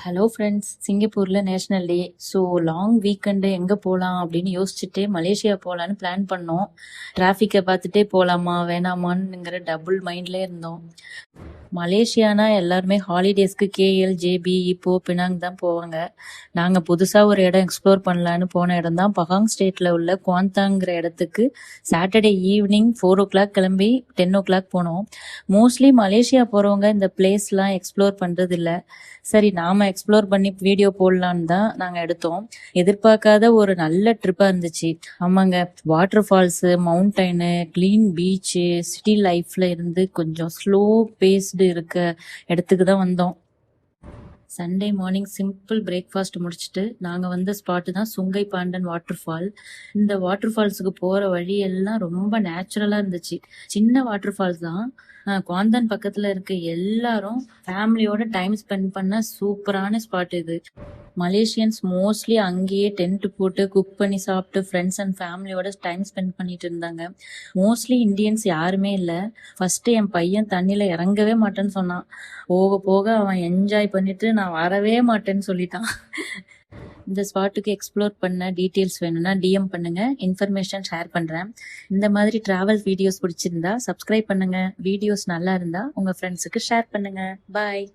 Hello friends, சிங்கப்பூர்ல national டே. So long weekend எங்கே போகலாம் அப்படின்னு யோசிச்சுட்டு மலேசியா போகலான்னு பிளான் பண்ணோம். டிராஃபிக்கை பார்த்துட்டே போகலாமா வேணாமான்னுங்கிற டபுள் மைண்ட்லேயே இருந்தோம். மலேசியானா எல்லாருமே ஹாலிடேஸ்க்கு கேஎல், ஜேபி, இப்போ பினாங் தான் போவாங்க. நாங்கள் புதுசாக ஒரு இடம் எக்ஸ்ப்ளோர் பண்ணலான்னு போன இடம் தான் பகாங் ஸ்டேட்டில் உள்ள குவாந்தாங்கிற இடத்துக்கு சாட்டர்டே ஈவினிங் 4 o'clock கிளம்பி 10 o'clock போனோம். மோஸ்ட்லி மலேசியா போகிறவங்க இந்த பிளேஸ்லாம் எக்ஸ்ப்ளோர் பண்ணுறது இல்லை. சரி, நாம எக்ஸ்ப்ளோர் பண்ணி வீடியோ போடலான்னு தான் நாங்கள் எடுத்தோம். எதிர்பார்க்காத ஒரு நல்ல ட்ரிப்பாக இருந்துச்சு. ஆமாங்க, water falls, mountain, clean beach, city லைஃப்ல இருந்து கொஞ்சம் ஸ்லோ பேஸ்டு இருக்க இடத்துக்கு தான் வந்தோம். சண்டே மார்னிங் சிம்பிள் பிரேக்ஃபாஸ்ட் முடிச்சுட்டு நாங்கள் வந்த ஸ்பாட்டு தான் சுங்கை பாண்டன் வாட்டர் ஃபால். இந்த வாட்டர் ஃபால்ஸுக்கு போகிற வழியெல்லாம் ரொம்ப நேச்சுரலாக இருந்துச்சு. சின்ன வாட்டர் ஃபால்ஸ் தான். குவாந்தன் பக்கத்தில் இருக்க எல்லாரும் ஃபேமிலியோட டைம் ஸ்பெண்ட் பண்ண சூப்பரான ஸ்பாட் இது. மலேசியன்ஸ் மோஸ்ட்லி அங்கேயே டென்ட் போட்டு குக் பண்ணி சாப்பிட்டு ஃப்ரெண்ட்ஸ் அண்ட் ஃபேமிலியோட டைம் ஸ்பெண்ட் பண்ணிட்டு இருந்தாங்க. மோஸ்ட்லி இந்தியன்ஸ் யாருமே இல்லை. ஃபர்ஸ்ட் என் பையன் தண்ணியில் இறங்கவே மாட்டேன்னு சொன்னான். போக போக அவன் என்ஜாய் பண்ணிட்டு நான் வரவே மாட்டேன்னு சொல்லிட்டான். இந்த ஸ்பாட்டுக்கு எக்ஸ்ப்ளோர் பண்ண டீட்டெயில்ஸ் வேணும்னா டிஎம் பண்ணுங்க, இன்ஃபர்மேஷன் ஷேர் பண்றேன். இந்த மாதிரி டிராவல் வீடியோஸ் பிடிச்சிருந்தா சப்ஸ்கிரைப் பண்ணுங்க. வீடியோஸ் நல்லா இருந்தா உங்க ஃப்ரெண்ட்ஸுக்கு ஷேர் பண்ணுங்க. பாய்.